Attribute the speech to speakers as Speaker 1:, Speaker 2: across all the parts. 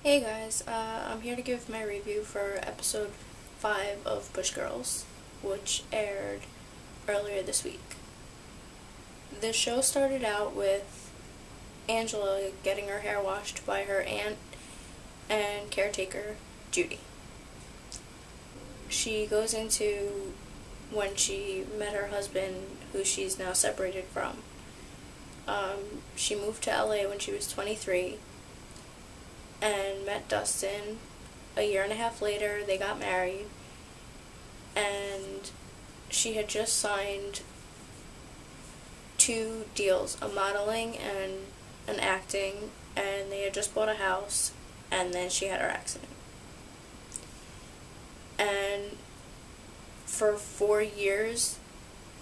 Speaker 1: Hey guys, I'm here to give my review for episode 5 of Push Girls, which aired earlier this week. The show started out with Angela getting her hair washed by her aunt and caretaker, Judy. She goes into when she met her husband, who she's now separated from. She moved to LA when she was 23 and met Dustin. A year and a half later, they got married, and she had just signed 2 deals, a modeling and an acting, and they had just bought a house, and then she had her accident. And for 4 years,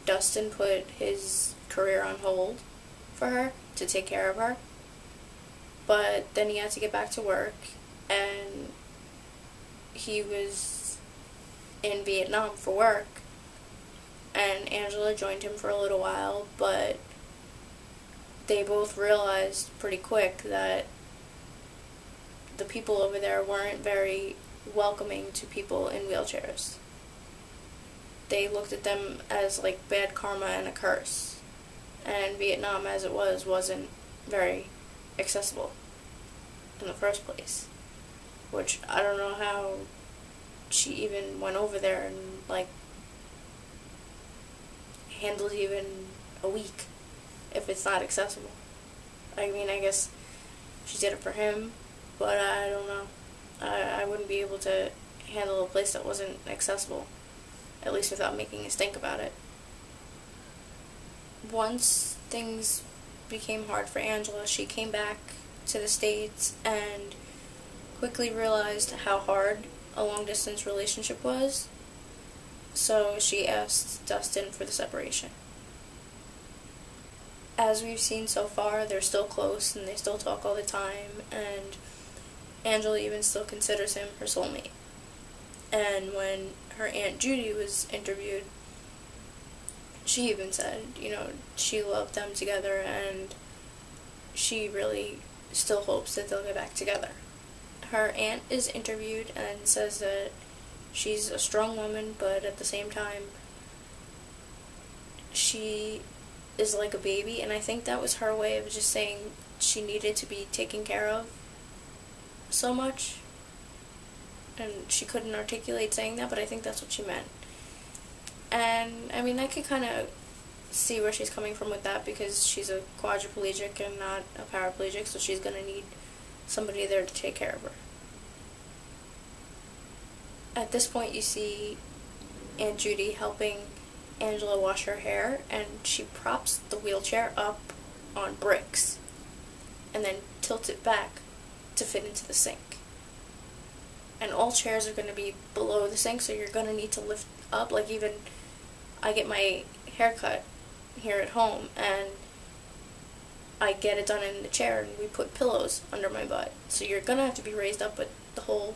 Speaker 1: Dustin put his career on hold for her to take care of her. But then he had to get back to work, and he was in Vietnam for work, and Angela joined him for a little while, but they both realized pretty quick that the people over there weren't very welcoming to people in wheelchairs. They looked at them as like bad karma and a curse, and Vietnam as it wasn't very accessible in the first place, which I don't know how she even went over there and like handled even a week if it's not accessible. I mean, I guess she did it for him, but I don't know. I wouldn't be able to handle a place that wasn't accessible, at least without making us think about it. Once things became hard for Angela, she came back to the States and quickly realized how hard a long-distance relationship was, so she asked Dustin for the separation. As we've seen so far, they're still close and they still talk all the time, and Angela even still considers him her soulmate. And when her Aunt Judy was interviewed, she even said, she loved them together and she really still hopes that they'll get back together. Her aunt is interviewed and says that she's a strong woman, but at the same time, she is like a baby, and I think that was her way of just saying she needed to be taken care of so much, and she couldn't articulate saying that, but I think that's what she meant. And, I mean, I could kind of see where she's coming from with that, because she's a quadriplegic and not a paraplegic, so she's going to need somebody there to take care of her. At this point, you see Aunt Judy helping Angela wash her hair, and she props the wheelchair up on bricks and then tilts it back to fit into the sink. And all chairs are going to be below the sink, so you're going to need to lift up. Like, even I get my hair cut here at home, and I get it done in the chair, and we put pillows under my butt. So you're going to have to be raised up, but the whole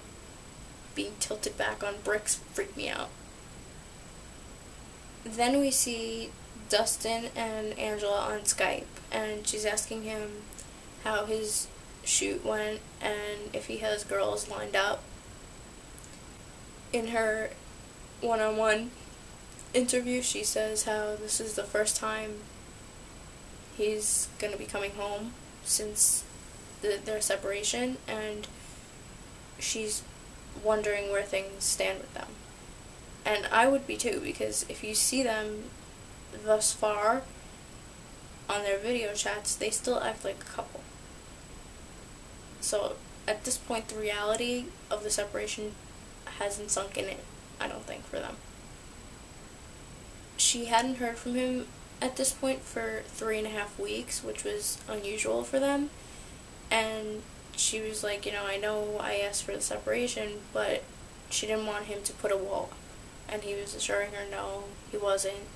Speaker 1: being tilted back on bricks freaked me out. Then we see Dustin and Angela on Skype, and she's asking him how his shoot went and if he has girls lined up. In her one-on-one interview, she says how this is the first time he's going to be coming home since their separation, and she's wondering where things stand with them. And I would be too, because if you see them thus far on their video chats, they still act like a couple. So at this point, the reality of the separation hasn't sunk in it, I don't think, for them. She hadn't heard from him at this point for 3.5 weeks, which was unusual for them, and she was like, I know I asked for the separation, but she didn't want him to put a wall up. And he was assuring her no, he wasn't.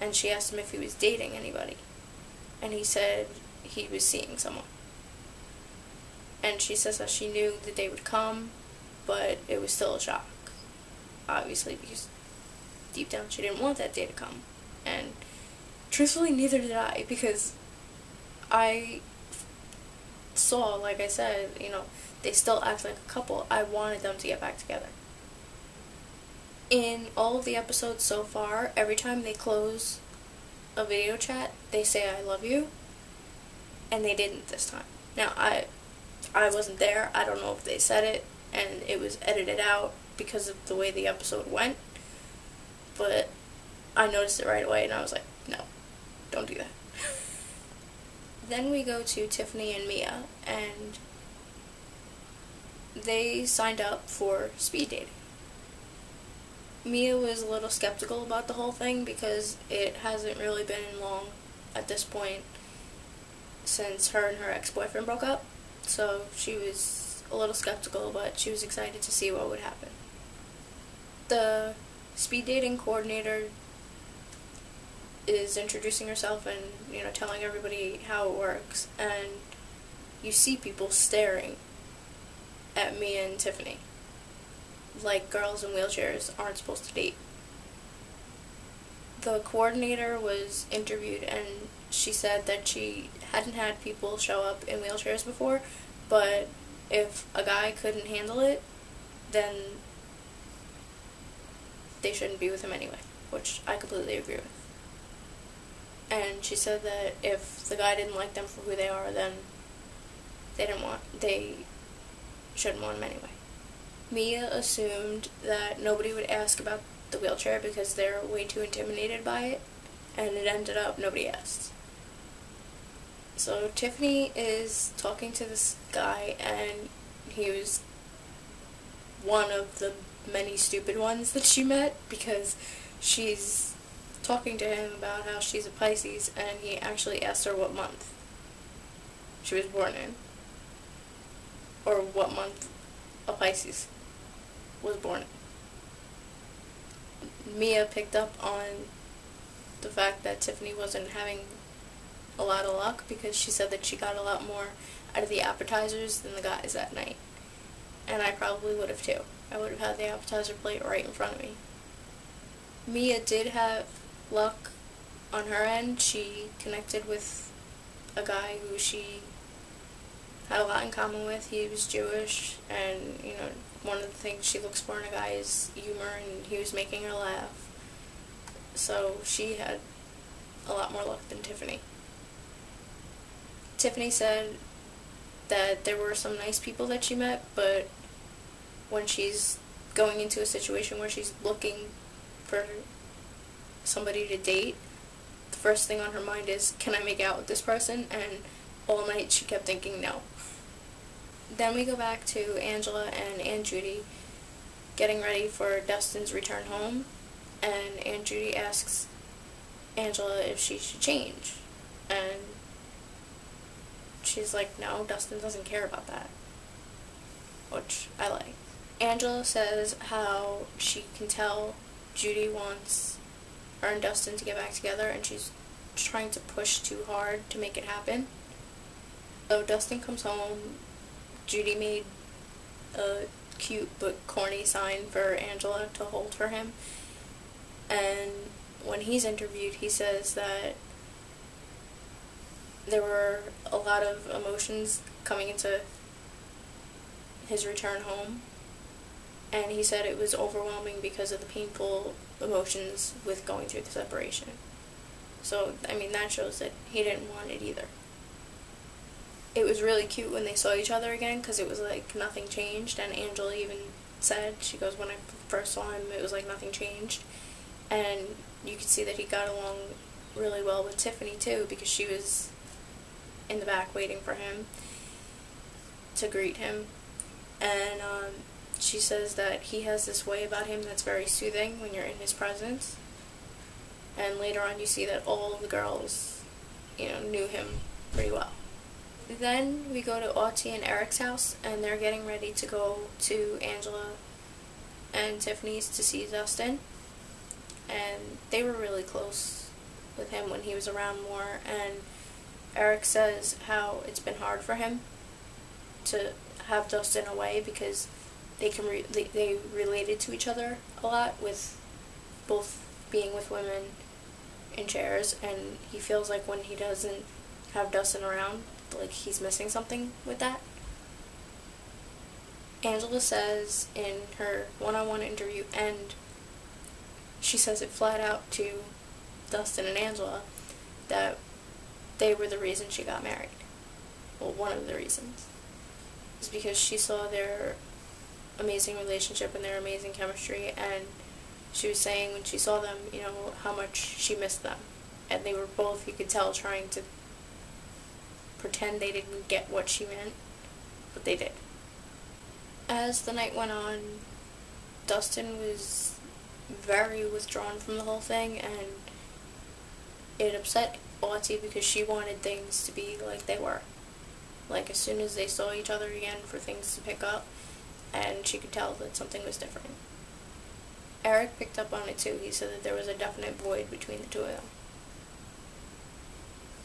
Speaker 1: And she asked him if he was dating anybody, and he said he was seeing someone. And she says that she knew the day would come, but it was still a shock, obviously, because deep down she didn't want that day to come. And truthfully, neither did I, because I saw, like I said, they still act like a couple. I wanted them to get back together. In all of the episodes so far, every time they close a video chat, they say I love you, and they didn't this time. Now, I wasn't there. I don't know if they said it and it was edited out because of the way the episode went, but I noticed it right away and I was like, no, don't do that. Then we go to Tiffany and Mia, and they signed up for speed dating. Mia was a little skeptical about the whole thing because it hasn't really been long at this point since her and her ex-boyfriend broke up, so she was a little skeptical, but she was excited to see what would happen. The speed dating coordinator is introducing herself and, telling everybody how it works, and you see people staring at Mia and Tiffany like girls in wheelchairs aren't supposed to date. The coordinator was interviewed, and she said that she hadn't had people show up in wheelchairs before, but if a guy couldn't handle it, then they shouldn't be with him anyway, which I completely agree with. And she said that if the guy didn't like them for who they are, then they shouldn't want him anyway. Mia assumed that nobody would ask about the wheelchair because they're way too intimidated by it, and it ended up nobody asked. So Tiffany is talking to this guy, and he was one of the many stupid ones that she met, because she's talking to him about how she's a Pisces, and he actually asked her what month she was born in, or what month a Pisces was born in. Mia picked up on the fact that Tiffany wasn't having a lot of luck because she said that she got a lot more out of the appetizers than the guys that night. And I probably would have too. I would have had the appetizer plate right in front of me. Mia did have luck on her end. She connected with a guy who she had a lot in common with. He was Jewish, and one of the things she looks for in a guy is humor, and he was making her laugh. So she had a lot more luck than Tiffany. Tiffany said that there were some nice people that she met, but when she's going into a situation where she's looking for somebody to date, the first thing on her mind is, can I make out with this person? And all night she kept thinking no. Then we go back to Angela and Aunt Judy getting ready for Dustin's return home, and Aunt Judy asks Angela if she should change, and she's like, no, Dustin doesn't care about that, which I like. Angela says how she can tell Judy wants her and Dustin to get back together, and she's trying to push too hard to make it happen. So Dustin comes home. Judy made a cute but corny sign for Angela to hold for him, and when he's interviewed, he says that there were a lot of emotions coming into his return home, and he said it was overwhelming because of the painful emotions with going through the separation. So, that shows that he didn't want it either. It was really cute when they saw each other again, because it was like nothing changed, and Angela even said, she goes, when I first saw him, it was like nothing changed. And you could see that he got along really well with Tiffany too, because she was in the back waiting for him to greet him. And she says that he has this way about him that's very soothing when you're in his presence. And later on you see that all of the girls, knew him pretty well. Then we go to Authy and Eric's house, and they're getting ready to go to Angela and Tiffany's to see Dustin. And they were really close with him when he was around more, and Eric says how it's been hard for him to have Dustin away because they related to each other a lot, with both being with women in chairs, and he feels like when he doesn't have Dustin around, like he's missing something with that. Angela says in her one-on-one interview, and she says it flat out to Dustin and Angela, that they were the reason she got married. Well, one of the reasons is because she saw their amazing relationship and their amazing chemistry, and she was saying when she saw them, you know, how much she missed them. And they were both, you could tell, trying to pretend they didn't get what she meant, but they did. As the night went on, Dustin was very withdrawn from the whole thing, and it upset Authy because she wanted things to be like they were. Like, as soon as they saw each other again, for things to pick up, and she could tell that something was different. Eric picked up on it too. He said that there was a definite void between the two of them.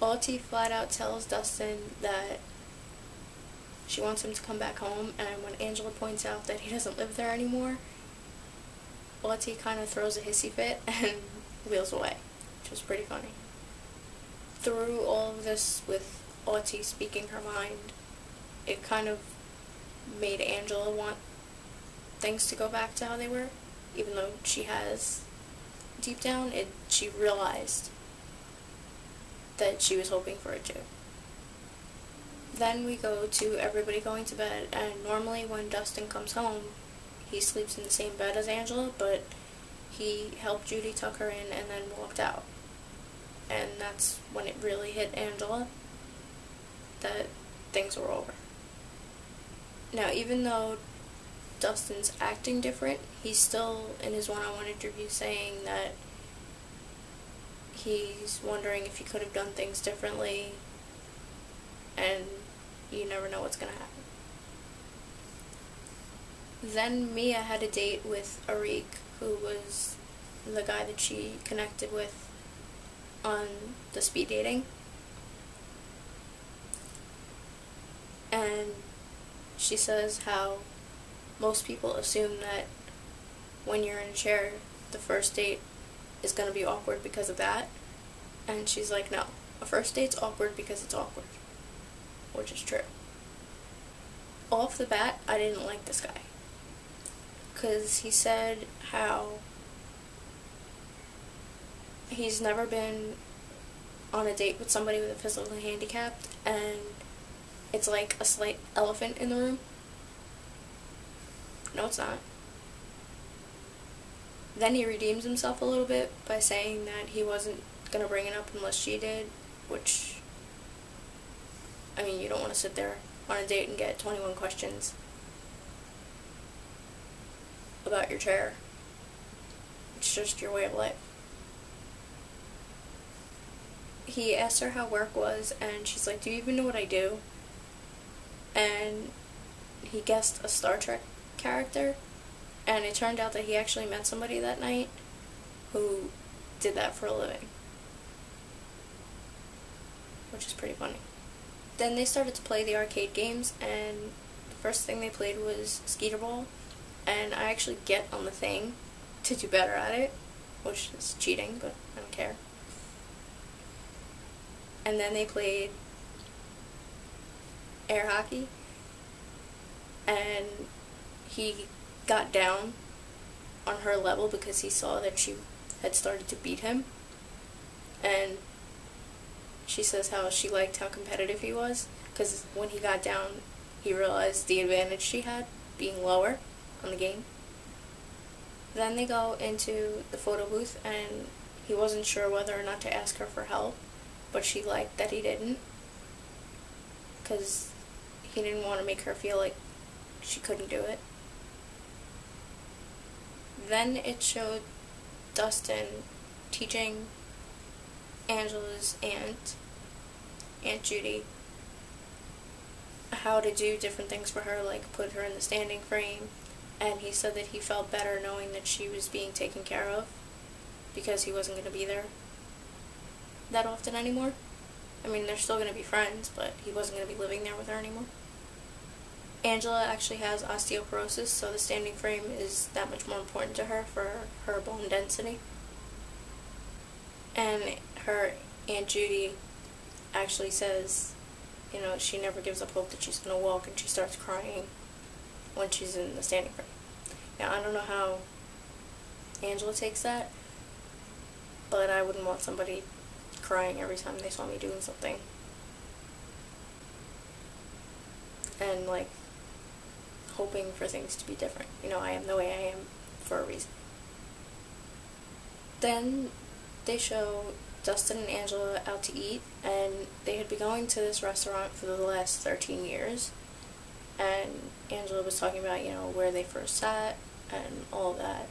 Speaker 1: Authy flat out tells Dustin that she wants him to come back home, and when Angela points out that he doesn't live there anymore, Authy kind of throws a hissy fit and wheels away, which was pretty funny. Through all of this with Authy speaking her mind, it kind of made Angela want things to go back to how they were, even though she has deep down, she realized that she was hoping for it too. Then we go to everybody going to bed, and normally when Dustin comes home, he sleeps in the same bed as Angela, but he helped Judy tuck her in and then walked out. And that's when it really hit Angela that things were over. Now, even though Dustin's acting different, he's still in his one-on-one interview saying that he's wondering if he could have done things differently, and you never know what's going to happen. Then Mia had a date with Arik, who was the guy that she connected with on the speed dating. And she says how most people assume that when you're in a chair, the first date is going to be awkward because of that. And she's like, no, a first date's awkward because it's awkward. Which is true. Off the bat, I didn't like this guy. Because he said how he's never been on a date with somebody with a physical handicap, and it's like a slight elephant in the room. No, it's not. Then he redeems himself a little bit by saying that he wasn't going to bring it up unless she did, which, I mean, you don't want to sit there on a date and get 21 questions about your chair. It's just your way of life. He asked her how work was, and she's like, do you even know what I do? And he guessed a Star Trek character, and it turned out that he actually met somebody that night who did that for a living, which is pretty funny. Then they started to play the arcade games, and the first thing they played was Skeeter Ball, and I actually get on the thing to do better at it, which is cheating, but I don't care. And then they played air hockey, and he got down on her level because he saw that she had started to beat him, and she says how she liked how competitive he was, because when he got down, he realized the advantage she had being lower on the game. Then they go into the photo booth, and he wasn't sure whether or not to ask her for help, but she liked that he didn't, because he didn't want to make her feel like she couldn't do it. Then it showed Dustin teaching Angela's aunt, Aunt Judy, how to do different things for her, like put her in the standing frame, and he said that he felt better knowing that she was being taken care of because he wasn't going to be there that often anymore. I mean, they're still going to be friends, but he wasn't going to be living there with her anymore. Angela actually has osteoporosis, so the standing frame is that much more important to her for her bone density. And her Aunt Judy actually says you know, she never gives up hope that she's going to walk, and she starts crying when she's in the standing frame. Now, I don't know how Angela takes that, but I wouldn't want somebody crying every time they saw me doing something. And, like, hoping for things to be different. You know, I am the way I am for a reason. Then they show Dustin and Angela out to eat, and they had been going to this restaurant for the last 13 years. And Angela was talking about, you know, where they first sat and all that.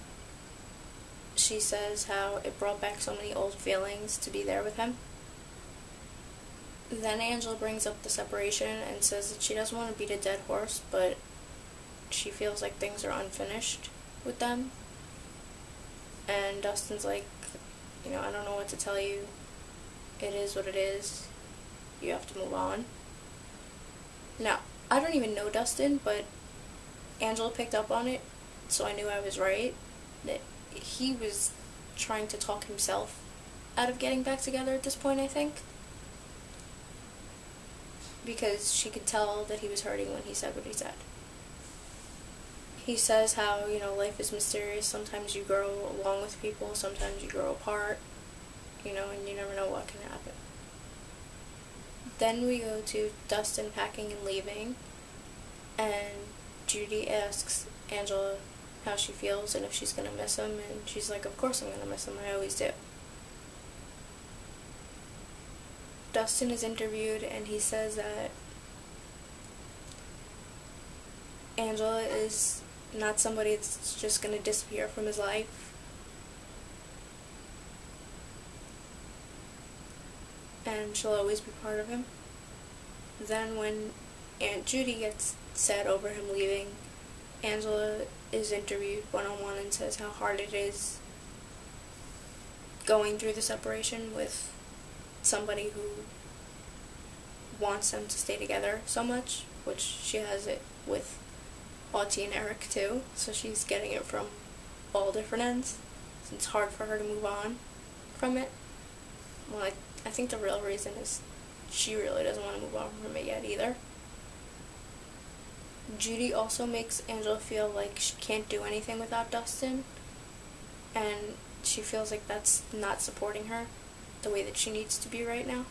Speaker 1: She says how it brought back so many old feelings to be there with him. Then Angela brings up the separation and says that she doesn't want to beat a dead horse, but she feels like things are unfinished with them. And Dustin's like, you know, I don't know what to tell you. It is what it is. You have to move on. Now, I don't even know Dustin, but Angela picked up on it, so I knew I was right. That he was trying to talk himself out of getting back together at this point, I think. Because she could tell that he was hurting when he said what he said. He says how, you know, life is mysterious. Sometimes you grow along with people, sometimes you grow apart, you know, and you never know what can happen. Then we go to Dustin packing and leaving, and Judy asks Angela how she feels and if she's going to miss him, and she's like, of course I'm going to miss him, I always do. Dustin is interviewed, and he says that Angela is not somebody that's just going to disappear from his life. And she'll always be part of him. Then when Aunt Judy gets sad over him leaving, Angela is interviewed one-on-one and says how hard it is going through the separation with somebody who wants them to stay together so much, which she has it with Auntie and Eric too, so she's getting it from all different ends. So it's hard for her to move on from it. Well, I think the real reason is she really doesn't want to move on from it yet either. Judy also makes Angela feel like she can't do anything without Dustin, and she feels like that's not supporting her the way that she needs to be right now.